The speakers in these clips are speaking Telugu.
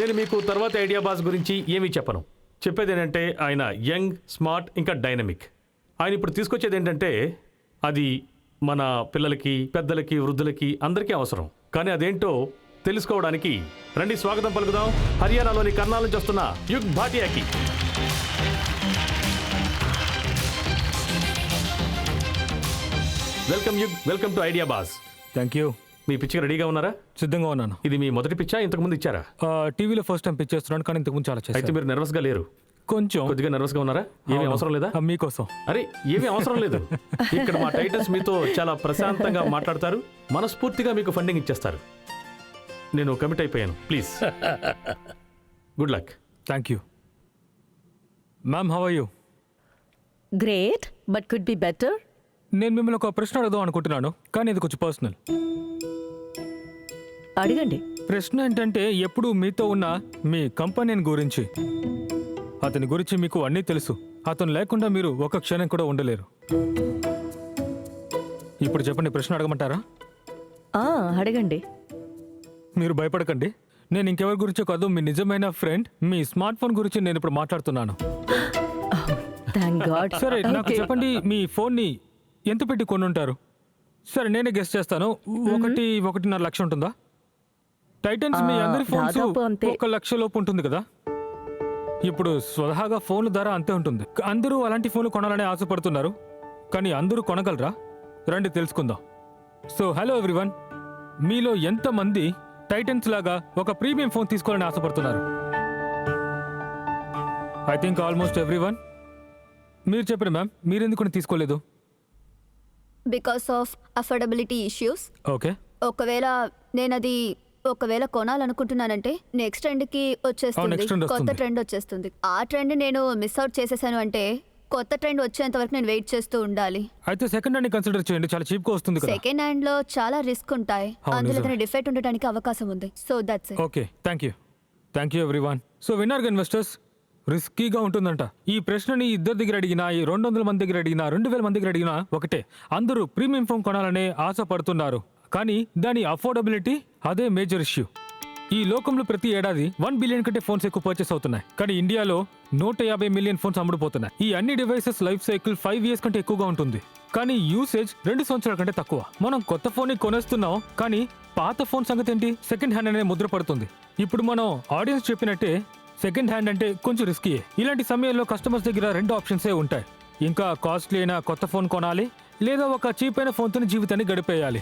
నేను మీకు తర్వాత ఐడియా బాస్ గురించి ఏమీ చెప్పను. చెప్పేది ఏంటంటే ఆయన యంగ్, స్మార్ట్, ఇంకా డైనమిక్. ఆయన ఇప్పుడు తీసుకొచ్చేది ఏంటంటే అది మన పిల్లలకి, పెద్దలకి, వృద్ధులకి అందరికీ అవసరం. కానీ అదేంటో తెలుసుకోవడానికి రండి స్వాగతం పలుకుదాం హర్యానాలోని కర్నాల్ నుంచి వస్తున్న యుగ్ భాటియాకి. Welcome Yug, welcome to idea boss. Thank you. మీ పిచ్చికి రెడీగా ఉన్నారా? సిద్ధంగా ఉన్నాను. ఇది మీ మొదటి పిచ్చా? ఇంతకుముందు ఇచ్చారా? టీవీలో ఫస్ట్ టైం పిచ్ చేస్తున్నాను, కానీ ఇంతకుముందు చాలా చేశాను. అయితే మీరు నర్వస్గా లేరు? కొద్దిగా నర్వస్గా ఉన్నారా? ఏమీ అవసరం లేదా? మీకోసం. అరే ఏమీ అవసరం లేదు. ఇక్కడ మా టైటన్స్ మీతో చాలా ప్రశాంతంగా మాట్లాడతారు, మనస్ఫూర్తిగా మీకు ఫండింగ్ ఇచ్చేస్తారు. నేను కమిట్ అయిపోయాను. Please good luck. Thank you ma'am. How are you? Great, but could be better. నేను మిమ్మల్ని ఒక ప్రశ్న అడుగుదాం అనుకుంటున్నాను, కానీ ఇది కొంచెం పర్సనల్. అడగండి. ప్రశ్న ఏంటంటే, ఎప్పుడు మీతో ఉన్న మీ కంపెనీ గురించి, అతని గురించి మీకు అన్నీ తెలుసు. అతను లేకుండా మీరు ఒక క్షణం కూడా ఉండలేరు. ఇప్పుడు చెప్పండి, ప్రశ్న అడగమంటారా? అడగండి. మీరు భయపడకండి. నేను ఇంకెవరి గురించో కాదు, మీ నిజమైన ఫ్రెండ్, మీ స్మార్ట్ ఫోన్ గురించి నేను ఇప్పుడు మాట్లాడుతున్నాను. సరే, నాకు చెప్పండి, మీ ఫోన్ని ఎంత పెట్టి కొనుంటారు? సరే, నేనే గెస్ చేస్తాను. 1.5 లక్ష ఉంటుందా? టైటన్స్ మీ అందరి ఫోన్స్ 1 లక్ష లోపు ఉంటుంది కదా. ఇప్పుడు స్వతహాగా ఫోన్ల ధర అంతే ఉంటుంది. అందరూ అలాంటి ఫోన్లు కొనాలని ఆశపడుతున్నారు, కానీ అందరూ కొనగలరా? రండి తెలుసుకుందాం. సో హలో ఎవ్రీవన్, మీలో ఎంతమంది టైటన్స్ లాగా ఒక ప్రీమియం ఫోన్ తీసుకోవాలని ఆశపడుతున్నారు? I think almost everyone. మీరు చెప్పండి మ్యామ్, మీరెందుకు తీసుకోలేదు? Because of affordability issues. Okay. ఒకవేళ కొనాలనుకుంటున్నానంటే నెక్స్ట్ ట్రెండ్కి వచ్చేస్తుంది, కొత్త ట్రెండ్ వచ్చేస్తుంది. ఆ ట్రెండ్ నేను మిస్ అవుట్ చేసేసాను అంటే కొత్త ట్రెండ్ వచ్చేంత వరకు నేను వెయిట్ చేస్తూ ఉండాలి. అయితే సెకండ్ హ్యాండ్ కన్సిడర్ చేయండి, చాలా చీప్ గా వస్తుంది కదా. సెకండ్ హ్యాండ్ లో చాలా రిస్క్ ఉంటాయి, అందులో ఏదైనా డిఫెక్ట్ ఉండడానికి అవకాశం ఉంది. So that's it. Okay, thank you everyone. So winner investors, రిస్కీగా ఉంటుందంట. ఈ ప్రశ్నని ఇద్దరి దగ్గర అడిగినా, ఈ 200 మంది దగ్గర అడిగినా, 2000 మంది దగ్గర అడిగినా ఒకటే. అందరూ ప్రీమియం ఫోన్ కొనాలనే ఆశపడుతున్నారు, కానీ దాని అఫోర్డబిలిటీ అదే మేజర్ ఇష్యూ. ఈ లోకంలో ప్రతి ఏడాది 1 బిలియన్ కంటే ఫోన్స్ ఎక్కువ పర్చేస్ అవుతున్నాయి, కానీ ఇండియాలో 150 మిలియన్ ఫోన్స్ అమ్ముడుపోతున్నాయి. ఈ అన్ని డివైసెస్ లైఫ్ సైకిల్ 5 years కంటే ఎక్కువగా ఉంటుంది, కానీ యూసేజ్ 2 సంవత్సరాల కంటే తక్కువ. మనం కొత్త ఫోన్ ని కొనేస్తున్నాం, కానీ పాత ఫోన్ సంగతి ఏంటి? సెకండ్ హ్యాండ్ అనే ముద్ర పడుతుంది. ఇప్పుడు మనం ఆడియన్స్ చెప్పినట్టే సెకండ్ హ్యాండ్ అంటే కొంచెం రిస్కీయే. ఇలాంటి సమయంలో కస్టమర్స్ దగ్గర 2 ఆప్షన్సే ఉంటాయి. ఇంకా కాస్ట్లీ అయిన కొత్త ఫోన్ కొనాలి, లేదా ఒక చీప్ అయిన ఫోన్తో జీవితాన్ని గడిపేయాలి.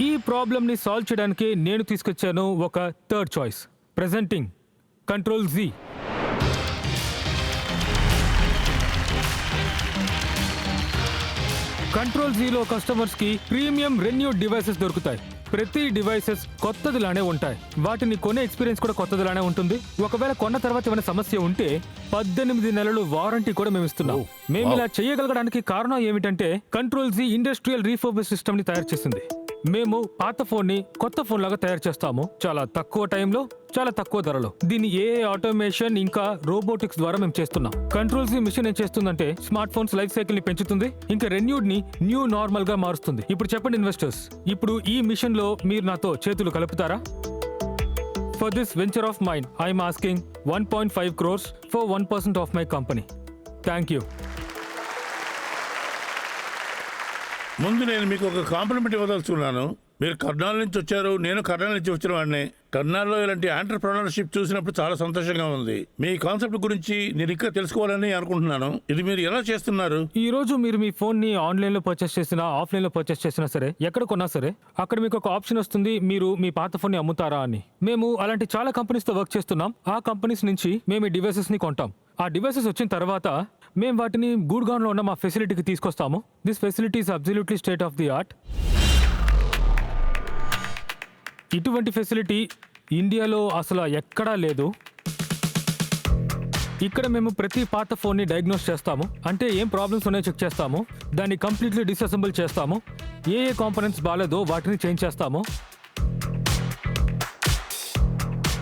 ఈ ప్రాబ్లమ్ని సాల్వ్ చేయడానికి నేను తీసుకొచ్చాను ఒక third choice. Presenting control Z. Control Zలో కస్టమర్స్ కి ప్రీమియం రెన్యూడ్ డివైసెస్ దొరుకుతాయి. ప్రతి డివైసెస్ కొత్తదిలానే ఉంటాయి, వాటిని కొనే ఎక్స్పీరియన్స్ కూడా కొత్తదిలానే ఉంటుంది. ఒకవేళ కొన్న తర్వాత ఏమైనా సమస్య ఉంటే 18 నెలలు వారంటీ కూడా మేము ఇస్తున్నాం. మేము ఇలా చేయగలగడానికి కారణం ఏమిటంటే, control Z industrial refurbish system ని తయారు చేసింది. మేము పాత ఫోన్ ని కొత్త ఫోన్ లాగా తయారు చేస్తాము, చాలా తక్కువ టైంలో, చాలా తక్కువ ధరలో. దీన్ని AI ఆటోమేషన్ ఇంకా రోబోటిక్స్ ద్వారా మేము చేస్తున్నాం. కంట్రోల్ Z మిషన్ ఏం చేస్తుందంటే, స్మార్ట్ ఫోన్స్ లైఫ్ సైకిల్ ని పెంచుతుంది, ఇంకా రెన్యూడ్ ని న్యూ నార్మల్ గా మారుస్తుంది. ఇప్పుడు చెప్పండి ఇన్వెస్టర్స్, ఇప్పుడు ఈ మిషన్ లో మీరు నాతో చేతులు కలుపుతారా? For this venture of mine I'm asking 1.5 crores for 1% of my company. Thank you. ముందు నేను మీకు ఒక కాంప్లిమెంట్ ఇవ్వదలుచుకున్నాను. మీరు కర్నాల్ నుంచి వచ్చారు, నేను కర్నాల్ నుంచి వచ్చిన వాడిని. కర్నాల్లో ఇలాంటి ఆంటర్ప్రెన్యూర్షిప్ చూసినప్పుడు చాలా సంతోషంగా ఉంది. మీ కాన్సెప్ట్ గురించి నేను ఇంకా తెలుసుకోవాలని అనుకుంటున్నాను. ఇది మీరు ఎలా చేస్తున్నారు? ఈ రోజు మీరు మీ ఫోన్ ని ఆన్లైన్ లో పర్చేస్ చేసినా, ఆఫ్లైన్ లో పర్చేస్ చేసినా సరే, ఎక్కడ కొన్నా సరే, అక్కడ మీకు ఒక ఆప్షన్ వస్తుంది, మీరు మీ పాత ఫోన్ ని అమ్ముతారా అని. మేము అలాంటి చాలా కంపెనీస్ తో వర్క్ చేస్తున్నాం. ఆ కంపెనీస్ నుంచి మేము ఈ డివైసెస్ ని కొంటాం. ఆ డివైసెస్ వచ్చిన తర్వాత మేము వాటిని గూడ్గాన్ లో ఉన్న మా ఫెసిలిటీకి తీసుకొస్తాము. This facility is absolutely state of the art. ఇటువంటి ఫెసిలిటీ ఇండియాలో అసలు ఎక్కడా లేదు. ఇక్కడ మేము ప్రతి పాత ఫోన్ని డయాగ్నోస్ చేస్తాము, అంటే ఏం ప్రాబ్లమ్స్ ఉన్నాయో చెక్ చేస్తాము, దాన్ని కంప్లీట్లీ డిస్అసెంబుల్ చేస్తాము, ఏ కాంపోనెంట్స్ బాగాలేదో వాటిని చేంజ్ చేస్తాము.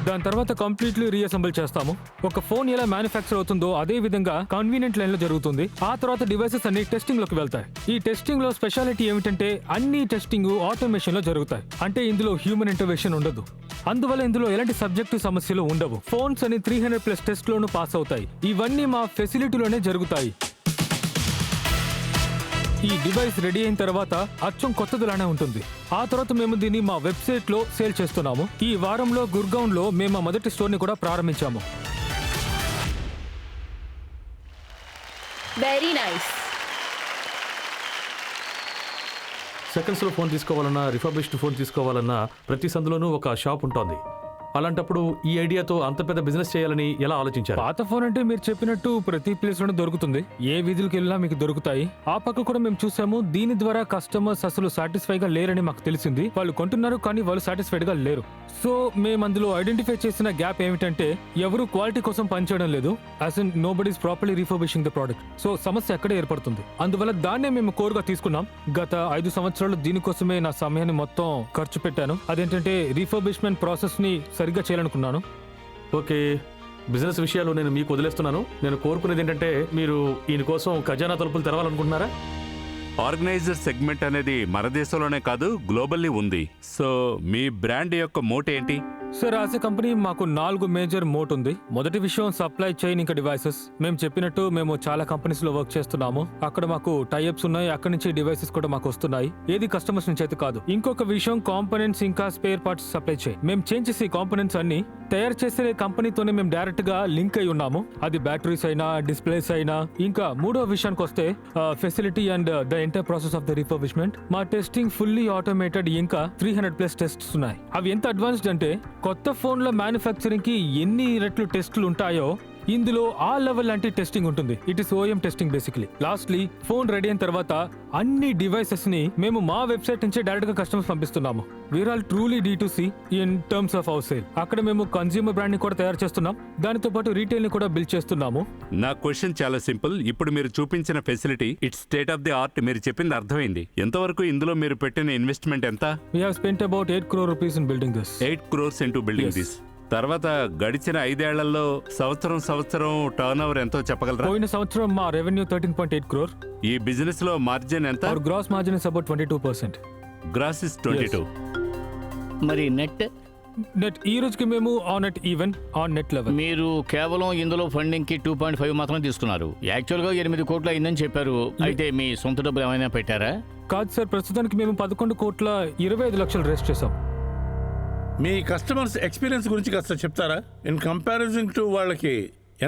దాని తర్వాత కంప్లీట్లీ రీఅసెంబుల్ చేస్తాము. ఒక ఫోన్ ఎలా మ్యానుఫ్యాక్చర్ అవుతుందో అదే విధంగా కన్వీనియంట్ లైన్ లో జరుగుతుంది. ఆ తర్వాత డివైసెస్ అన్ని టెస్టింగ్ లోకి వెళ్తాయి. ఈ టెస్టింగ్ లో స్పెషాలిటీ ఏమిటంటే అన్ని టెస్టింగ్ ఆటోమేషన్ లో జరుగుతాయి. అంటే ఇందులో హ్యూమన్ ఇంటర్వెన్షన్ ఉండదు. అందువల్ల ఇందులో ఎలాంటి సబ్జెక్టివ్ సమస్యలు ఉండవు. ఫోన్స్ అని 300+ టెస్ట్ లోను పాస్ అవుతాయి. ఇవన్నీ మా ఫెసిలిటీలోనే జరుగుతాయి. ఈ డివైస్ రెడీ అయిన తర్వాత అచ్చం కొత్తదిలానే ఉంటుంది. ఆ తర్వాత మేము దీన్ని మా వెబ్సైట్ లో సేల్ చేస్తున్నాము. ఈ వారంలో గుర్గాన్ లో మేము మా మొదటి స్టోర్ ని కూడా ప్రారంభించాము. Very nice. సెకండ్స్లో ఫోన్ తీసుకోవాలన్నా రిఫర్బిష్డ్ ఫోన్ తీసుకోవాలన్నా ప్రతి సందులోనూ ఒక షాప్ ఉంటుంది. అలాంటప్పుడు ఈ ఐడియాతో అంత పెద్ద బిజినెస్ చేయాలని ఎలా ఆలోచించారు? పాత ఫోన్ అంటే మీరు చెప్పినట్టు ప్రతి ప్లేస్ లోనే దొరుకుతుంది. ఏ వీధులకు వెళ్ళినా మీకు దొరుకుతాయి. ఆ పక్క కూడా మేము చూసాము. దీని ద్వారా కస్టమర్స్ అసలు సాటిస్ఫై గా లేరని మాకు తెలిసింది. వాళ్ళు కొంటున్నారు కానీ వాళ్ళు సాటిస్ఫైడ్ గా లేరు. సో మేము అందులో ఐడెంటిఫై చేసిన గ్యాప్ ఏమిటంటే ఎవరు క్వాలిటీ కోసం పనిచేయడం లేదు. As in nobody is properly refurbishing the product. So సమస్య అక్కడే ఏర్పడుతుంది. అందువల్ల దాన్నే మేము కోరుగా తీసుకున్నాం. గత 5 సంవత్సరాలు దీనికోసమే నా సమయాన్ని మొత్తం ఖర్చు పెట్టాను. అదేంటంటే రీఫర్బిష్మెంట్ ప్రాసెస్ ని సరిగ్గా చేయాలనుకున్నాను. ఓకే, బిజినెస్ విషయాలు నేను మీకు వదిలేస్తున్నాను. నేను కోరుకునేది ఏంటంటే మీరు ఈయన కోసం ఖజానా తలుపులు తెరవాలనుకుంటున్నారా? ఆర్గనైజర్ సెగ్మెంట్ అనేది మన దేశంలోనే కాదు, గ్లోబల్లీ ఉంది. సో మీ బ్రాండ్ యొక్క మోట్ ఏంటి? సార్, యాజ్ ఎ కంపెనీ మాకు 4 మేజర్ మోట్ ఉంది. మొదటి విషయం సప్లై చైన్ ఇంకా డివైసెస్. మేము చెప్పినట్టు మేము చాలా కంపెనీస్ లో వర్క్ చేస్తున్నాము. అక్కడ మాకు టైఅప్స్ ఉన్నాయి. అక్కడి నుంచి డివైసెస్ కూడా మాకు వస్తున్నాయి. ఏది కస్టమర్స్ నుంచి అయితే కాదు. ఇంకొక విషయం కాంపోనెంట్స్ ఇంకా స్పేర్ పార్ట్స్ సప్లై చైన్. మేము చేంజ్ చేసే కాంపోనెంట్స్ అన్ని తయారు చేసే కంపెనీతోనే మేము డైరెక్ట్ గా లింక్ అయి ఉన్నాము. అది బ్యాటరీస్ అయినా డిస్ప్లేస్ అయినా. ఇంకా మూడో విషయానికి వస్తే facility and the entire process of the refurbishment. మా టెస్టింగ్ ఫుల్లీ ఆటోమేటెడ్. ఇంకా 300+ టెస్ట్స్ ఉన్నాయి. అవి ఎంత అడ్వాన్స్డ్ అంటే కొత్త ఫోన్ల మ్యానుఫ్యాక్చరింగ్ కి ఎన్ని రెట్లు టెస్టులు ఉంటాయో ఇందులో ఆ లెవెల్ లాంటి టెస్టింగ్ ఉంటుంది. It is OM testing basically. Lastly phone ready అయిన తర్వాత అన్ని డివైసెస్ ని మేము మా వెబ్సైట్ నుంచి డైరెక్ట్ గా కస్టమర్స్ పంపిస్తున్నాము. We're all truly D2C in terms of our sale. అక్కడ మేము కన్స్యూమర్ బ్రాండ్ ని కూడా తయారు చేస్తున్నాం. దానితో పాటు రీటైల్ ని కూడా బిల్డ్ చేస్తున్నాము. నా క్వశ్చన్ చాలా సింపుల్. ఇప్పుడు మీరు చూపించిన facility it's state of the art. మీరు చెప్పింది అర్థమైంది. ఎంతవరకు ఇందులో మీరు పెట్టిన ఇన్వెస్ట్మెంట్ ఎంత? We have spent about 8 crore rupees in building this. 8 crores into building this. తర్వాత గడిచిన 5 ఏళ్లలో సంవత్సరం టర్న్ ఓవర్ ఎంతో చెప్పగలరా? పోయిన సంవత్సరం మా రెవెన్యూ 13.8 crore. ఈ బిజినెస్ లో మార్జిన్ ఎంత? Our gross margin is about 22%. Grass is 22. మరి నెట్ నెట్ ఈ రోజుకి మేము on net even on net level. మీరు కేవలం ఇందులో ఫండింగ్ కి 2.5 మాత్రం తీసుకున్నారు. యాక్చువల్ గా 8 కోట్లు అయిందని చెప్పారు. అయితే మీ సొంత డబ్బులు ఏమైనా పెట్టారా? కాదు సార్, ప్రస్తుతానికి మేము 11.25 లక్షలు రేస్ చేసాం. మీ కస్టమర్స్ ఎక్స్పీరియన్స్ గురించి కాస్త చెప్తారా? ఇన్ కంపారిజన్ టు వాళ్ళకి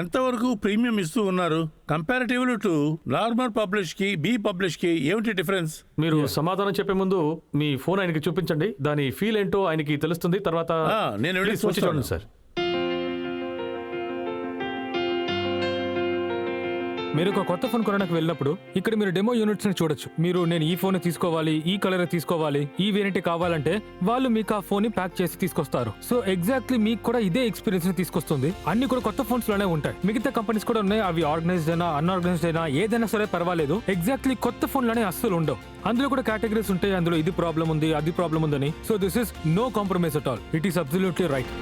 ఎంతవరకు ప్రీమియం ఇస్తూ ఉన్నారు? కంపారిటివ్లీ టు నార్మల్ పబ్లిష్ కి బి పబ్లిష్ కి ఏమిటి డిఫరెన్స్? మీరు సమాధానం చెప్పే ముందు మీ ఫోన్ ఆయనకి చూపించండి. దాని ఫీల్ ఏంటో ఆయనకి తెలుస్తుంది. తర్వాత నేను వెళ్ళి Please వచ్చి చూడండి సార్. మీరు ఒక కొత్త ఫోన్ కొనడానికి వెళ్ళినప్పుడు ఇక్కడ మీరు డెమో యూనిట్స్ ని చూడొచ్చు. మీరు నేను ఈ ఫోన్ తీసుకోవాలి, ఈ కలర్ తీసుకోవాలి, ఈ వేరియంట్ కావాలంటే వాళ్ళు మీకు ఆ ఫోన్ ని ప్యాక్ చేసి తీసుకొస్తారు. సో ఎగ్జాక్ట్లీ మీకు కూడా ఇదే ఎక్స్పీరియన్స్ ని తీసుకొస్తుంది. అన్ని కూడా కొత్త ఫోన్స్ లోనే ఉంటాయి. మిగతా కంపెనీస్ కూడా ఉన్నాయి. అవి ఆర్గనైజ్డ్ అయినా అన్ఆర్గనైజ్డ్ అయినా ఏదైనా సరే పర్వాలేదు. ఎగ్జాక్ట్లీ కొత్త ఫోన్ లోనే అస్సలు ఉండవు. అందులో కూడా కేటగిరీస్ ఉంటాయి. అందులో ఇది ప్రాబ్లం ఉంది, అది ప్రాబ్లం ఉందని. So this is no compromise at all. It is absolutely right.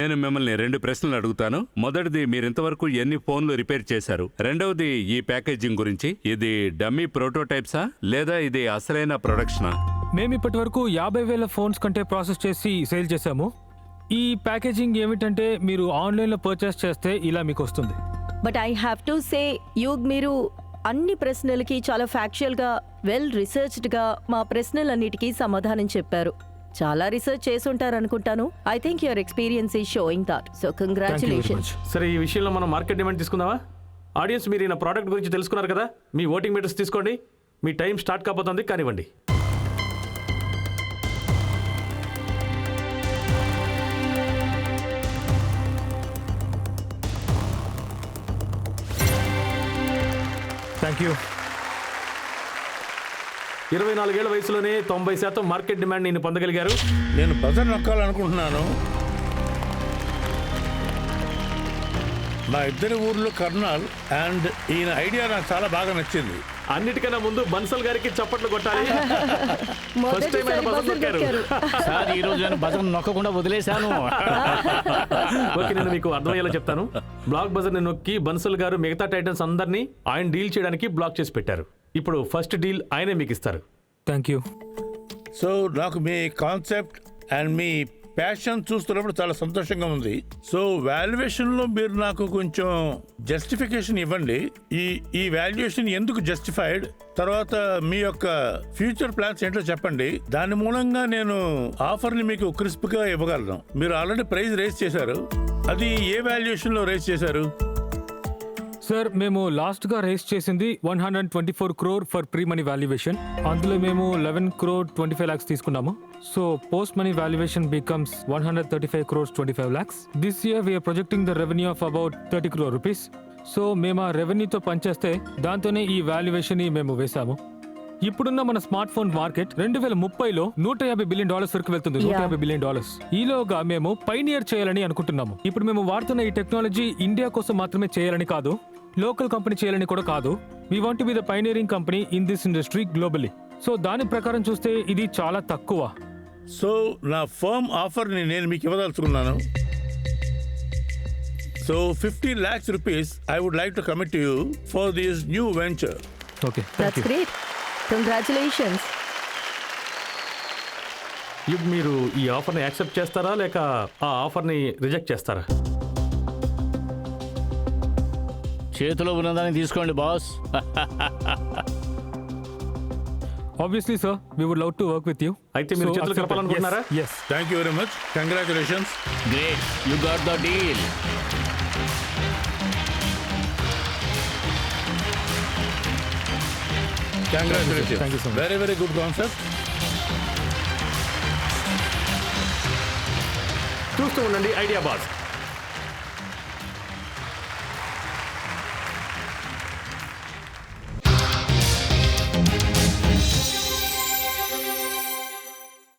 నేను మిమ్మల్ని 2 ప్రశ్నలు అడుగుతాను. మొదటిది, మీరు ఇంతవరకు ఎన్ని ఫోన్లు రిపేర్ చేశారు? రెండవది, ఈ ప్యాకేజింగ్ గురించి. ఇది డమ్మీ ప్రోటోటైప్సా లేదా ఇది అసలైన ప్రొడక్షనా? మేము ఇప్పటి వరకు 50,000 ఫోన్స్ కంటే ప్రాసెస్ చేసి సేల్ చేశాము. ఈ ప్యాకేజింగ్ ఏమిటంటే మీరు ఆన్లైన్లో పర్చేస్ చేస్తే ఇలా మీకు వస్తుంది. But I have to say యుగ్, మీరు అన్ని ప్రశ్నలకి చాలా ఫ్యాక్చువల్గా వెల్ రీసెర్చ్డ్గా మా ప్రశ్నలన్నిటికీ సమాధానం చెప్పారు. చాలా రీసెర్చ్ చేసి ఉంటారు అనుకుంటాను. I think your experience is showing that. So congratulations. సరే, ఈ విషయంలో మనం మార్కెట్ డిమాండ్ తీసుకుందామా? ఆడియన్స్, మీరు ఈయన ప్రోడక్ట్ గురించి తెలుసుకున్నారు కదా. మీ ఓటింగ్ మీటర్స్ తీసుకోండి. మీ టైం స్టార్ట్ కాబోతుంది, కానివ్వండి. Thank you. 24 ఏళ్ల వయసులోనే 90% మార్కెట్ డిమాండ్ నేను పొందగలిగారు. నేను బజర్ నొక్కాలనుకుంటున్నాను. మా ఇద్దరి ఊర్లో కర్నల్ అండ్ ఈయన ఐడియా నాకు చాలా బాగా నచ్చింది. అన్నిటికన్నా ముందు బన్సల్ గారికి చప్పట్లు కొట్టాలి. ఫస్ట్ టైం ఆయన మొదటిసారి బజర్ బజర్ నొక్కారు. నొక్కారు. సార్ ఈ రోజు నేను బజర్ నొక్కకుండా వదిలేశాను. ఓకే, నేను మీకు అర్థమయ్యేలా చెప్తాను. బ్లాక్ బజర్ ని నొక్కి బన్సల్ గారు మిగతా టైటన్స్ అందరినీ ఆయన డీల్ చేయడానికి బ్లాక్ చేసి పెట్టారు. ఇప్పుడు ఫస్ట్ డీల్ ఆయనే మీకు ఇస్తారు. Thank you. సో నాకు మీ కాన్సెప్ట్ అండ్ మీ ప్యాషన్ చూస్తున్నప్పుడు చాలా సంతోషంగా ఉంది. సో వాల్యుయేషన్లో మీరు నాకు కొంచెం జస్టిఫికేషన్ ఇవ్వండి. ఈ వాల్యుయేషన్ ఎందుకు జస్టిఫైడ్, తర్వాత మీ యొక్క ఫ్యూచర్ ప్లాన్స్ ఏంటో చెప్పండి. దాని మూలంగా నేను ఆఫర్ని మీకు క్రిస్ప్గా ఇవ్వగలను. మీరు ఆల్రెడీ ప్రైస్ రేస్ చేశారు, అది ఏ వాల్యుయేషన్లో రేస్ చేశారు? సార్ మేము లాస్ట్గా రేస్ చేసింది 124 crore for pre money valuation. అందులో మేము 11 crore 25 lakhs తీసుకున్నాము. So post money valuation becomes 135 crores 25 lakhs. This year we are projecting the revenue of about 30 crore rupees. So మేము ఆ రెవెన్యూతో పనిచేస్తే దాంతోనే ఈ వాల్యుయేషన్ మేము వేశాము. ఇప్పుడున్న మన స్మార్ట్ ఫోన్ మార్కెట్ 2030లో $150 billion వరకు వెళ్తుంది. $150 billion. ఈలోగా మేము పైనియర్ చేయాలని అనుకుంటున్నాము. ఇప్పుడు మేము వాడుతున్న ఈ టెక్నాలజీ ఇండియా కోసం మాత్రమే చేయాలని కాదు, లోకల్ కంపెనీ చేయాలని కూడా కాదు. We want to be the pioneering company in this industry globally. So దాని ప్రకారం చూస్తే ఇది చాలా తక్కువ. సో నా ఫర్మ్ ఆఫర్ని నేను మీకు ఇవ్వదలుచుకున్నాను. So 50 lakhs rupees I would like to commit to you for this new venture. Okay, that's great. Congratulations. మీరు ఈ ఆఫర్ని యాక్సెప్ట్ చేస్తారా లేక ఆ ఆఫర్ని రిజెక్ట్ చేస్తారా? చేతిలో ఉన్నదాన్ని తీసుకోండి boss. Obviously sir, we would love to work with you. అయితే మీరు చేతులు కలపాలనుకుంటున్నారా? Yes. Thank you very much. Congratulations. Great, you got the deal. Congratulations. Thank you so much. Very, very good concept. చూస్తూ ఉండండి ఐడియా బాస్.